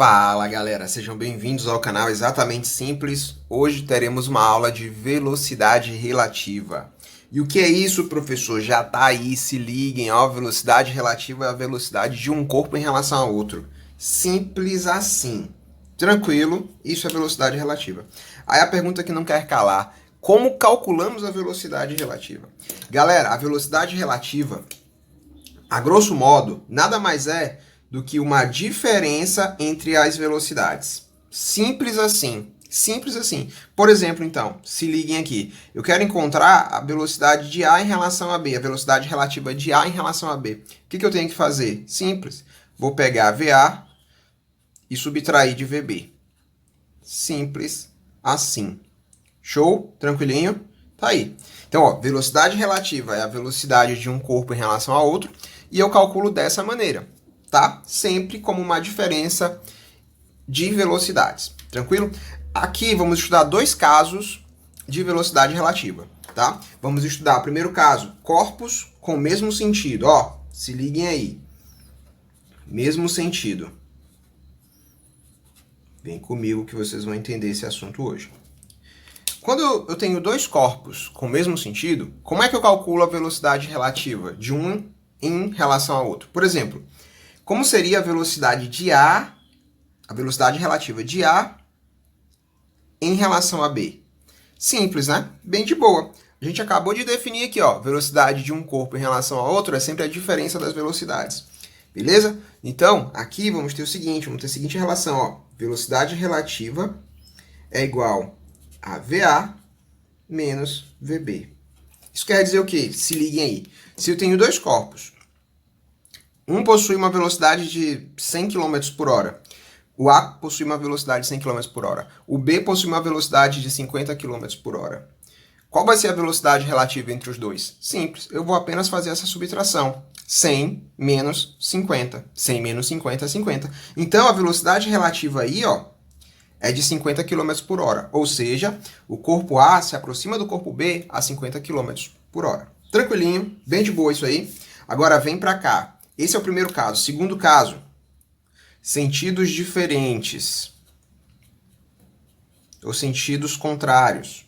Fala galera, sejam bem-vindos ao canal Exatamente Simples. Hoje teremos uma aula de velocidade relativa. E o que é isso, professor? Já tá aí, se liguem, ó, velocidade relativa é a velocidade de um corpo em relação ao outro. Simples assim. Tranquilo, isso é velocidade relativa. Aí a pergunta que não quer calar, como calculamos a velocidade relativa? Galera, a velocidade relativa, a grosso modo, nada mais é do que uma diferença entre as velocidades. Simples assim. Simples assim. Por exemplo, então, se liguem aqui. Eu quero encontrar a velocidade de A em relação a B, a velocidade relativa de A em relação a B. O que eu tenho que fazer? Simples. Vou pegar VA e subtrair de VB. Simples assim. Show? Tranquilinho? Tá aí. Então, ó, velocidade relativa é a velocidade de um corpo em relação a outro, e eu calculo dessa maneira, tá? Sempre como uma diferença de velocidades. Tranquilo? Aqui vamos estudar dois casos de velocidade relativa, tá? Vamos estudar o primeiro caso, corpos com o mesmo sentido. Ó, se liguem aí. Mesmo sentido. Vem comigo que vocês vão entender esse assunto hoje. Quando eu tenho dois corpos com o mesmo sentido, como é que eu calculo a velocidade relativa de um em relação ao outro? Por exemplo, como seria a velocidade de A, a velocidade relativa de A em relação a B? Simples, né? Bem de boa. A gente acabou de definir aqui, ó, velocidade de um corpo em relação ao outro é sempre a diferença das velocidades. Beleza? Então, aqui vamos ter o seguinte, vamos ter a seguinte relação, ó, velocidade relativa é igual a VA menos VB. Isso quer dizer o quê? Se liguem aí. Se eu tenho dois corpos, um possui uma velocidade de 100 km por hora, o A possui uma velocidade de 100 km por hora, o B possui uma velocidade de 50 km por hora. Qual vai ser a velocidade relativa entre os dois? Simples, eu vou apenas fazer essa subtração. 100 menos 50. 100 menos 50 é 50. Então, a velocidade relativa aí, ó, é de 50 km por hora. Ou seja, o corpo A se aproxima do corpo B a 50 km por hora. Tranquilinho, bem de boa isso aí. Agora vem para cá. Esse é o primeiro caso. Segundo caso, sentidos diferentes. Ou sentidos contrários.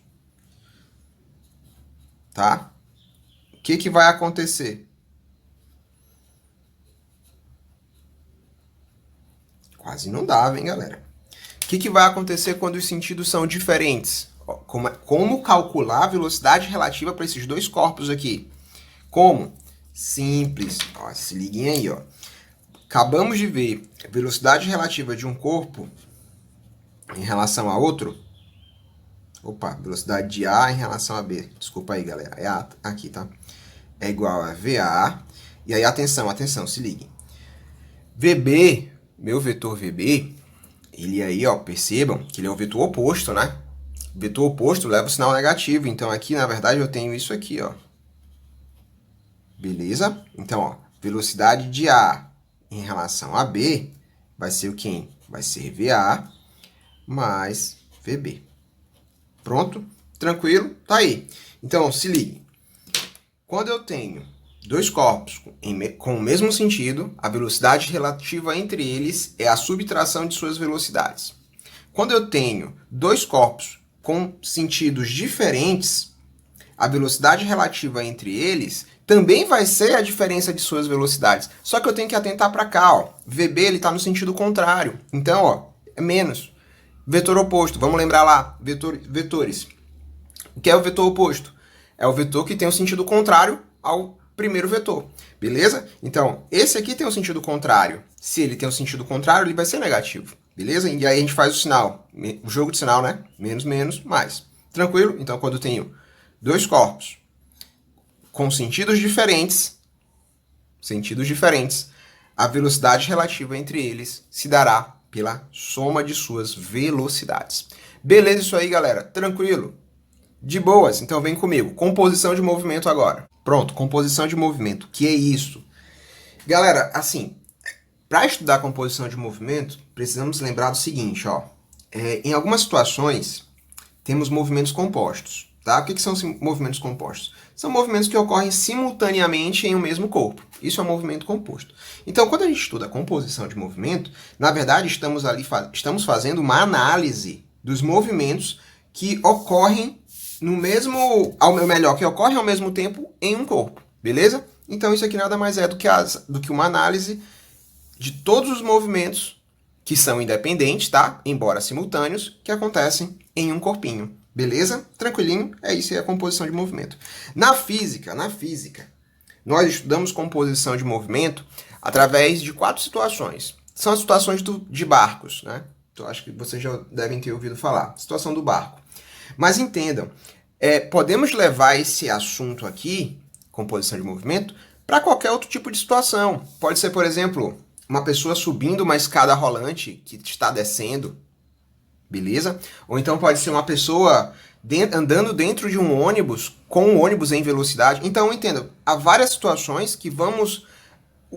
Tá? O que vai acontecer? Quase não dava, hein, galera? O que vai acontecer quando os sentidos são diferentes? Como calcular a velocidade relativa para esses dois corpos aqui? Como? Simples. Ó, se liguem aí, ó. Acabamos de ver a velocidade relativa de um corpo em relação a outro. Opa, velocidade de A em relação a B. Desculpa aí, galera. É A aqui, tá? É igual a VA. E aí, atenção, se liguem. VB, meu vetor VB, ele aí, ó, percebam que ele é o vetor oposto, né? O vetor oposto leva o sinal negativo. Então, aqui, na verdade, eu tenho isso aqui, ó. Beleza? Então, ó, velocidade de A em relação a B vai ser o quê? Vai ser VA mais VB. Pronto? Tranquilo? Tá aí. Então, se ligue. Quando eu tenho dois corpos com o mesmo sentido, a velocidade relativa entre eles é a subtração de suas velocidades. Quando eu tenho dois corpos com sentidos diferentes, a velocidade relativa entre eles também vai ser a diferença de suas velocidades. Só que eu tenho que atentar para cá, ó. VB ele está no sentido contrário. Então, ó, é menos. Vetor oposto. Vamos lembrar lá, vetores. O que é o vetor oposto? É o vetor que tem o sentido contrário ao primeiro vetor. Beleza? Então, esse aqui tem um sentido contrário. Se ele tem um sentido contrário, ele vai ser negativo. Beleza? E aí a gente faz o sinal, o jogo de sinal, né? Menos, menos, mais. Tranquilo? Então, quando eu tenho dois corpos com sentidos diferentes, a velocidade relativa entre eles se dará pela soma de suas velocidades. Beleza isso aí, galera? Tranquilo? De boas? Então vem comigo. Composição de movimento agora. Pronto, composição de movimento. Que é isso? Galera, assim, para estudar composição de movimento, precisamos lembrar do seguinte, ó. Em algumas situações, temos movimentos compostos. Tá? O que são movimentos compostos? São movimentos que ocorrem simultaneamente em um mesmo corpo. Isso é um movimento composto. Então, quando a gente estuda a composição de movimento, na verdade estamos fazendo uma análise dos movimentos que ocorrem no mesmo, que ocorrem ao mesmo tempo em um corpo, beleza? Então isso aqui nada mais é do que uma análise de todos os movimentos que são independentes, tá? Embora simultâneos, que acontecem em um corpinho. Beleza? Tranquilinho? É isso aí a composição de movimento. Na física, nós estudamos composição de movimento através de 4 situações. São as situações de barcos, né? Então, acho que vocês já devem ter ouvido falar. Situação do barco. Mas entendam, podemos levar esse assunto aqui, composição de movimento, para qualquer outro tipo de situação. Pode ser, por exemplo, uma pessoa subindo uma escada rolante que está descendo, beleza? Ou então pode ser uma pessoa andando dentro de um ônibus, com um ônibus em velocidade. Então, entenda, há várias situações que vamos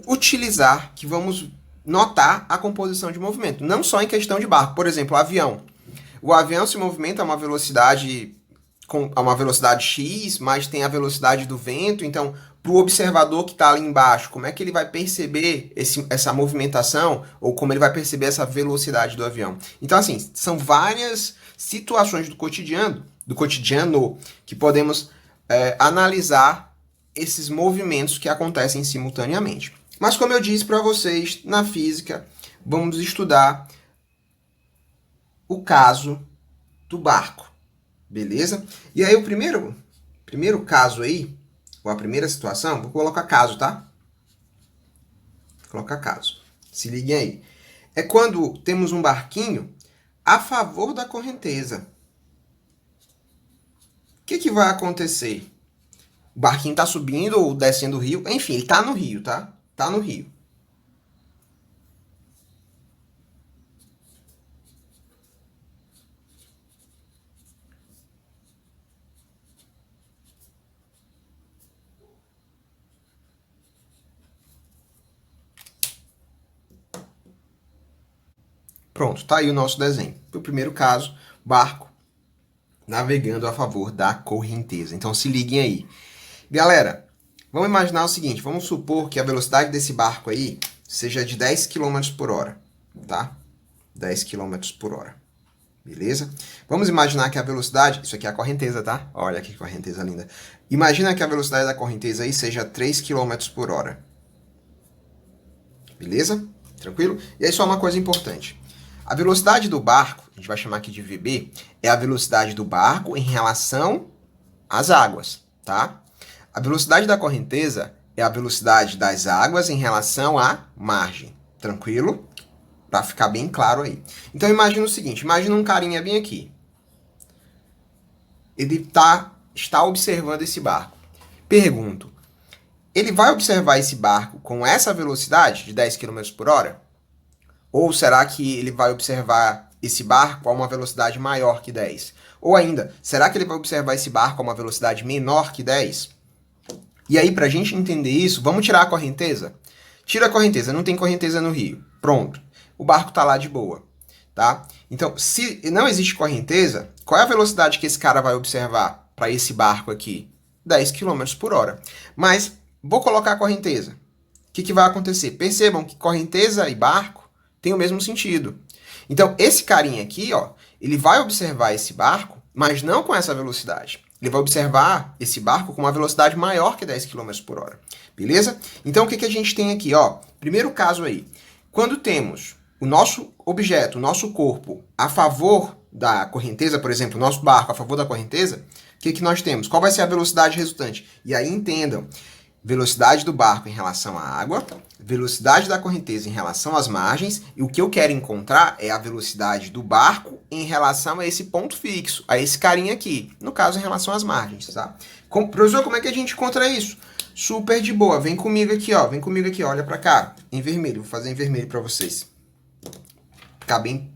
utilizar, que vamos notar a composição de movimento. Não só em questão de barco. Por exemplo, o avião. O avião se movimenta a uma velocidade X, mas tem a velocidade do vento. Então, para o observador que está ali embaixo, como é que ele vai perceber essa movimentação ou como ele vai perceber essa velocidade do avião? Então, assim, são várias situações do cotidiano que podemos analisar esses movimentos que acontecem simultaneamente. Mas, como eu disse para vocês, na física, vamos estudar o caso do barco, beleza? E aí o primeiro caso aí, ou a primeira situação, vou colocar caso, tá? Vou colocar caso. Se liguem aí. É quando temos um barquinho a favor da correnteza. O que vai acontecer? O barquinho está subindo ou descendo o rio, enfim, ele está no rio, tá? Tá no rio. Pronto, tá aí o nosso desenho. O primeiro caso, barco navegando a favor da correnteza. Então se liguem aí. Galera, vamos imaginar o seguinte, vamos supor que a velocidade desse barco aí seja de 10 km por hora, tá? 10 km por hora. Beleza? Vamos imaginar que a velocidade... Isso aqui é a correnteza, tá? Olha que correnteza linda. Imagina que a velocidade da correnteza aí seja 3 km por hora. Beleza? Tranquilo? E aí só uma coisa importante. A velocidade do barco, a gente vai chamar aqui de VB, é a velocidade do barco em relação às águas, tá? A velocidade da correnteza é a velocidade das águas em relação à margem. Tranquilo? Para ficar bem claro aí. Então imagina o seguinte, imagina um carinha bem aqui. Ele está observando esse barco. Pergunto, ele vai observar esse barco com essa velocidade de 10 km por hora? Ou será que ele vai observar esse barco a uma velocidade maior que 10? Ou ainda, será que ele vai observar esse barco a uma velocidade menor que 10? E aí, para a gente entender isso, vamos tirar a correnteza? Tira a correnteza, não tem correnteza no rio. Pronto. O barco está lá de boa. Tá? Então, se não existe correnteza, qual é a velocidade que esse cara vai observar para esse barco aqui? 10 km por hora. Mas, vou colocar a correnteza. O que vai acontecer? Percebam que correnteza e barco tem o mesmo sentido. Então, esse carinha aqui, ó, ele vai observar esse barco, mas não com essa velocidade. Ele vai observar esse barco com uma velocidade maior que 10 km por hora. Beleza? Então, o que a gente tem aqui? Ó? Primeiro caso aí. Quando temos o nosso objeto, o nosso corpo, a favor da correnteza, por exemplo, o nosso barco a favor da correnteza, o que nós temos? Qual vai ser a velocidade resultante? E aí entendam, velocidade do barco em relação à água, velocidade da correnteza em relação às margens, e o que eu quero encontrar é a velocidade do barco em relação a esse ponto fixo, a esse carinha aqui, no caso em relação às margens, tá? Professor, como é que a gente encontra isso? Super de boa, vem comigo aqui, ó, olha pra cá, em vermelho, vou fazer em vermelho pra vocês. Ficar bem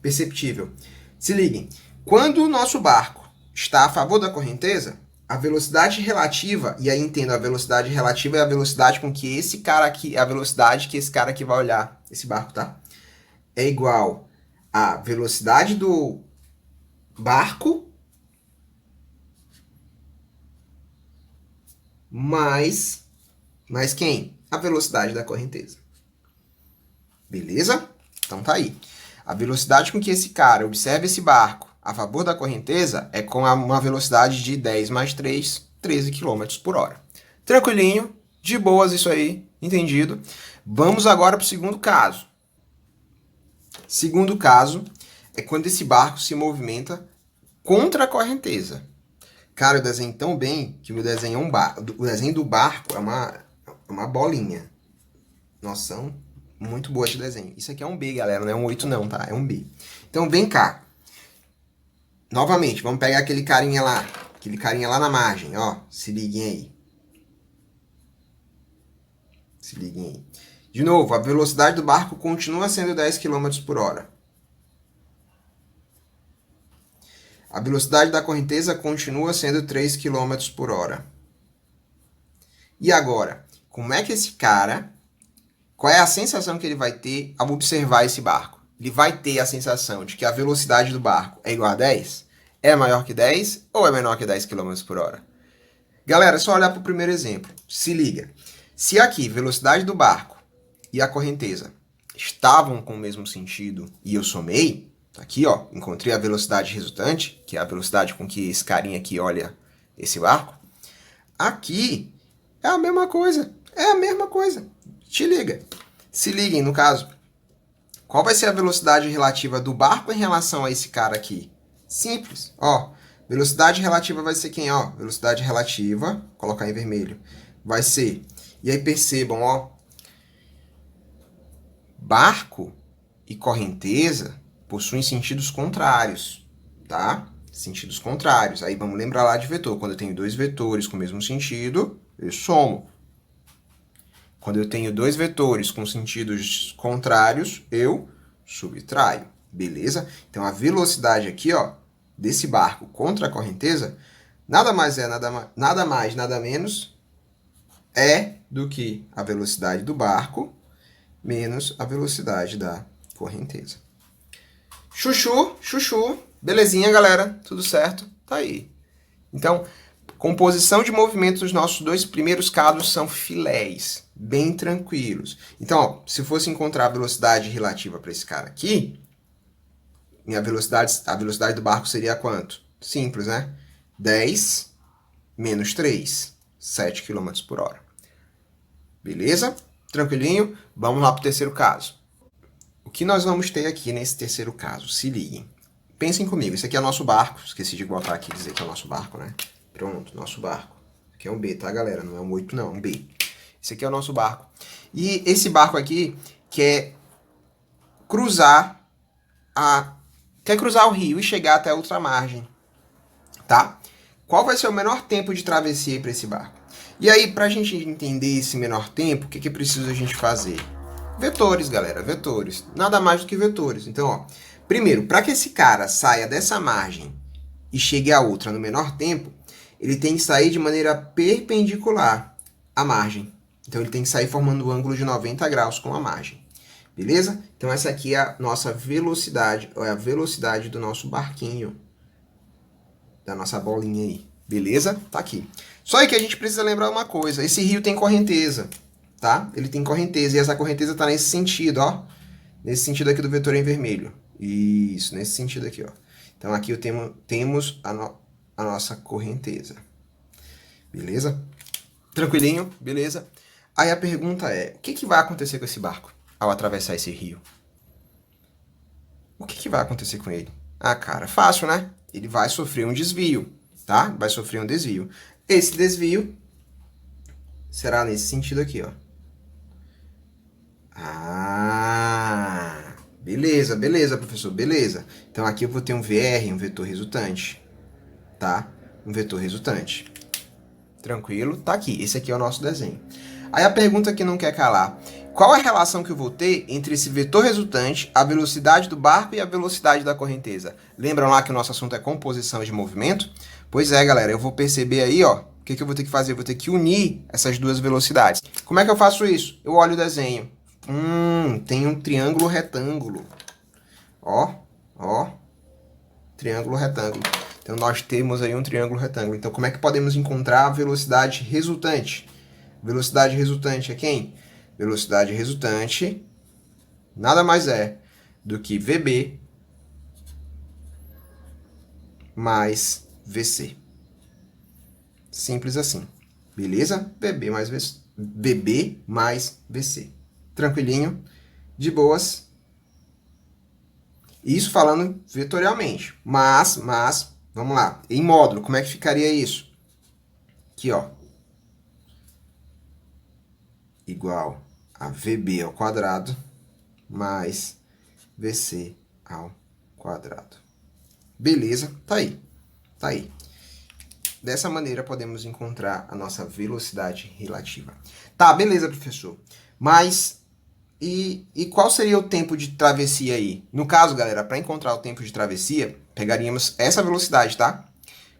perceptível. Se liguem, quando o nosso barco está a favor da correnteza, a velocidade relativa, e aí entendo, a velocidade relativa é a velocidade com que esse cara aqui, a velocidade que esse cara aqui vai olhar esse barco, tá? É igual à velocidade do barco mais quem? A velocidade da correnteza. Beleza? Então tá aí. A velocidade com que esse cara observa esse barco a favor da correnteza é com uma velocidade de 10 mais 3, 13 km por hora. Tranquilinho, de boas isso aí, entendido? Vamos agora para o segundo caso. Segundo caso é quando esse barco se movimenta contra a correnteza. Cara, eu desenho tão bem que o meu desenho é o desenho do barco é uma bolinha. Noção muito boa de desenho. Isso aqui é um B, galera, não é um 8 não, tá? É um B. Então vem cá. Novamente, vamos pegar aquele carinha lá na margem, ó. Se liguem aí. Se liguem aí. De novo, a velocidade do barco continua sendo 10 km por hora. A velocidade da correnteza continua sendo 3 km por hora. E agora, como é que esse cara... Qual é a sensação que ele vai ter ao observar esse barco? Ele vai ter a sensação de que a velocidade do barco é igual a 10? É maior que 10 ou é menor que 10 km por hora? Galera, é só olhar para o primeiro exemplo. Se liga. Se aqui, velocidade do barco e a correnteza estavam com o mesmo sentido e eu somei, aqui ó, encontrei a velocidade resultante, que é a velocidade com que esse carinha aqui olha esse barco. Aqui é a mesma coisa. É a mesma coisa. Te liga. Se liguem, no caso. Qual vai ser a velocidade relativa do barco em relação a esse cara aqui? Simples. Ó, velocidade relativa vai ser quem? Ó, velocidade relativa, colocar em vermelho, vai ser... E aí percebam, ó. Barco e correnteza possuem sentidos contrários, tá? Sentidos contrários. Aí vamos lembrar lá de vetor. Quando eu tenho dois vetores com o mesmo sentido, eu somo. Quando eu tenho dois vetores com sentidos contrários, eu subtraio. Beleza? Então, a velocidade aqui, ó, desse barco contra a correnteza, nada mais, nada menos é do que a velocidade do barco menos a velocidade da correnteza. Chuchu, chuchu. Belezinha, galera? Tudo certo? Tá aí. Então, composição de movimentos dos nossos dois primeiros casos são filés, bem tranquilos. Então, ó, se fosse encontrar a velocidade relativa para esse cara aqui, a velocidade do barco seria quanto? Simples, né? 10 menos 3, 7 km por hora. Beleza? Tranquilinho? Vamos lá para o terceiro caso. O que nós vamos ter aqui nesse terceiro caso? Se liguem. Pensem comigo, esse aqui é o nosso barco. Esqueci de botar aqui e dizer que é o nosso barco, né? Pronto, nosso barco. Aqui é um B, tá, galera? Não é um 8, não, é um B. Esse aqui é o nosso barco. E esse barco aqui quer cruzar o rio e chegar até a outra margem, tá? Qual vai ser o menor tempo de travessia para esse barco? E aí, para a gente entender esse menor tempo, o que é preciso a gente fazer? Vetores, galera, vetores. Nada mais do que vetores. Então, ó, primeiro, para que esse cara saia dessa margem e chegue a outra no menor tempo, ele tem que sair de maneira perpendicular à margem. Então, ele tem que sair formando um ângulo de 90 graus com a margem. Beleza? Então, essa aqui é a nossa velocidade, ou é a velocidade do nosso barquinho, da nossa bolinha aí. Beleza? Tá aqui. Só aí que a gente precisa lembrar uma coisa. Esse rio tem correnteza, tá? Ele tem correnteza, e essa correnteza tá nesse sentido, ó. Nesse sentido aqui do vetor em vermelho. Isso, nesse sentido aqui, ó. Então, aqui temos a nossa correnteza. Beleza? Tranquilinho? Beleza? Aí a pergunta é, o que vai acontecer com esse barco ao atravessar esse rio? O que vai acontecer com ele? Ah, cara, fácil, né? Ele vai sofrer um desvio, tá? Vai sofrer um desvio. Esse desvio será nesse sentido aqui, ó. Ah, beleza, beleza, professor, beleza. Então, aqui eu vou ter um VR, um vetor resultante, tá? Um vetor resultante. Tranquilo? Tá aqui. Esse aqui é o nosso desenho. Aí a pergunta que não quer calar. Qual a relação que eu vou ter entre esse vetor resultante, a velocidade do barco e a velocidade da correnteza? Lembram lá que o nosso assunto é composição de movimento? Pois é, galera. Eu vou perceber aí, ó. O que eu vou ter que fazer? Eu vou ter que unir essas duas velocidades. Como é que eu faço isso? Eu olho o desenho. Tem um triângulo retângulo. Ó. Triângulo retângulo. Então, nós temos aí um triângulo retângulo. Então, como é que podemos encontrar a velocidade resultante? Velocidade resultante é quem? Velocidade resultante nada mais é do que VB mais VC. Simples assim. Beleza? VB mais VC. Tranquilinho? De boas? Isso falando vetorialmente. Mas, vamos lá. Em módulo, como é que ficaria isso? Aqui, ó. Igual a VB ao quadrado mais VC ao quadrado. Beleza? Tá aí. Tá aí. Dessa maneira, podemos encontrar a nossa velocidade relativa. Tá, beleza, professor. Mas, e qual seria o tempo de travessia aí? No caso, galera, para encontrar o tempo de travessia, pegaríamos essa velocidade, tá?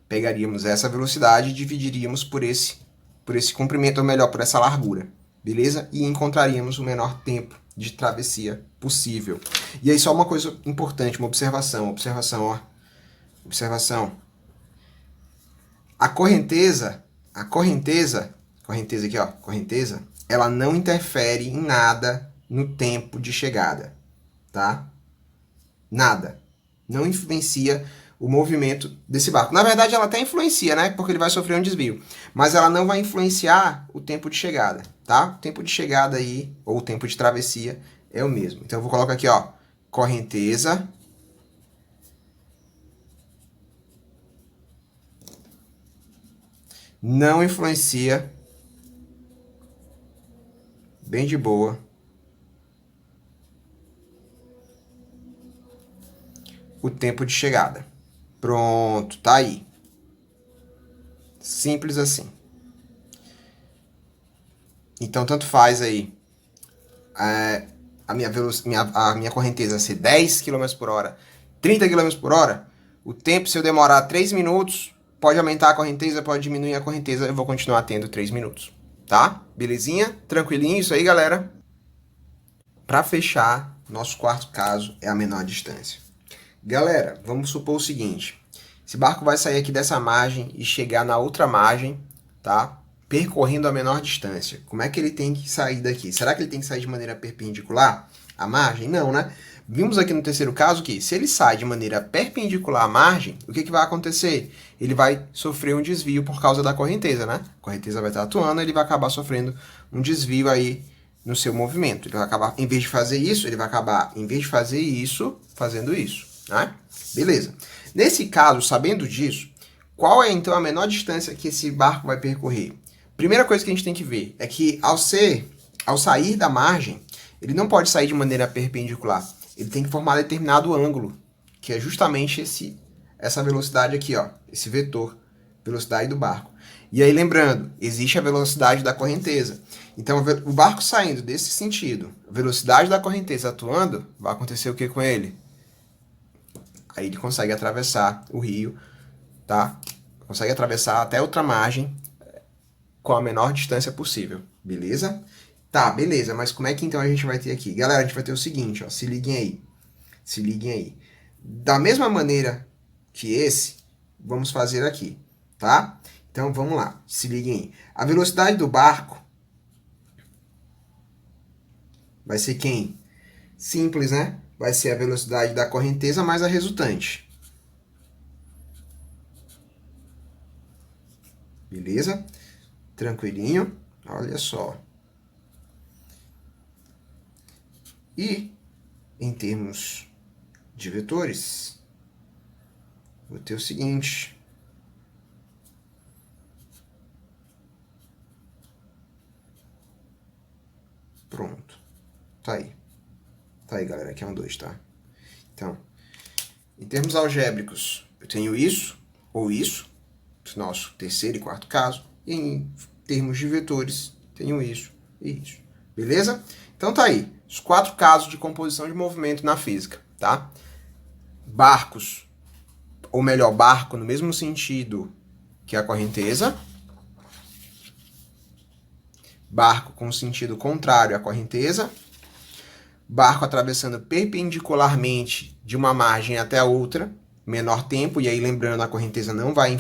Pegaríamos essa velocidade e dividiríamos por esse comprimento, ou melhor, por essa largura. Beleza? E encontraríamos o menor tempo de travessia possível. E aí, só uma coisa importante, uma observação. Observação, ó. Observação. A correnteza aqui, ó, correnteza, ela não interfere em nada no tempo de chegada, tá? Nada. Não influencia o movimento desse barco. Na verdade, ela até influencia, né? Porque ele vai sofrer um desvio. Mas ela não vai influenciar o tempo de chegada, tá? O tempo de chegada aí, ou o tempo de travessia, é o mesmo. Então, eu vou colocar aqui, ó, correnteza não influencia, bem de boa, o tempo de chegada. Pronto, tá aí. Simples assim. Então, tanto faz aí a minha correnteza ser 10 km por hora, 30 km por hora, o tempo, se eu demorar 3 minutos, pode aumentar a correnteza, pode diminuir a correnteza, eu vou continuar tendo 3 minutos, tá? Belezinha? Tranquilinho isso aí, galera? Para fechar, nosso quarto caso é a menor distância. Galera, vamos supor o seguinte, esse barco vai sair aqui dessa margem e chegar na outra margem, tá? Percorrendo a menor distância. Como é que ele tem que sair daqui? Será que ele tem que sair de maneira perpendicular à margem? Não, né? Vimos aqui no terceiro caso que, se ele sai de maneira perpendicular à margem, o que vai acontecer? Ele vai sofrer um desvio por causa da correnteza, né? A correnteza vai estar atuando, ele vai acabar sofrendo um desvio aí no seu movimento. Ele vai acabar, em vez de fazer isso, fazendo isso, né? Beleza. Nesse caso, sabendo disso, qual é então a menor distância que esse barco vai percorrer? Primeira coisa que a gente tem que ver é que, ao sair da margem, ele não pode sair de maneira perpendicular. Ele tem que formar determinado ângulo, que é justamente essa velocidade aqui, ó, esse vetor, velocidade do barco. E aí, lembrando, existe a velocidade da correnteza. Então, o barco saindo desse sentido, a velocidade da correnteza atuando, vai acontecer o que com ele? Aí ele consegue atravessar o rio, tá? Consegue atravessar até outra margem com a menor distância possível, beleza? Tá, beleza, mas como é que então a gente vai ter aqui? Galera, a gente vai ter o seguinte, ó, se liguem aí. Da mesma maneira que esse, vamos fazer aqui, tá? Então, vamos lá, se liguem aí. A velocidade do barco vai ser quem? Simples, né? Vai ser a velocidade da correnteza mais a resultante. Beleza? Tranquilinho? Olha só. E, em termos de vetores, vou ter o seguinte. Pronto. Tá aí. Tá aí, galera. Aqui é um 2, tá? Então, em termos algébricos, eu tenho isso, ou isso, nosso terceiro e quarto caso. E em termos de vetores, tenho isso e isso. Beleza? Então tá aí. Os 4 casos de composição de movimento na física, tá? Barcos, ou melhor, barco no mesmo sentido que a correnteza. Barco com sentido contrário à correnteza. Barco atravessando perpendicularmente de uma margem até a outra, menor tempo, e aí lembrando, a correnteza não vai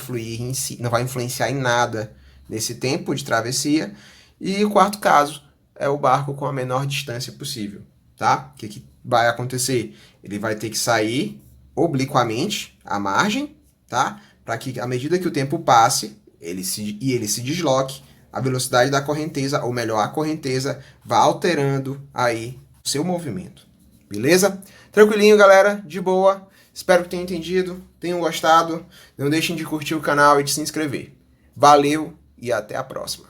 não vai influenciar em nada nesse tempo de travessia. E o quarto caso é o barco com a menor distância possível, tá? O que vai acontecer? Ele vai ter que sair obliquamente à margem, tá? Para que, à medida que o tempo passe, ele se desloque, a velocidade da correnteza, ou melhor, a correnteza, vá alterando aí o seu movimento. Beleza? Tranquilinho, galera? De boa. Espero que tenham entendido, tenham gostado. Não deixem de curtir o canal e de se inscrever. Valeu e até a próxima.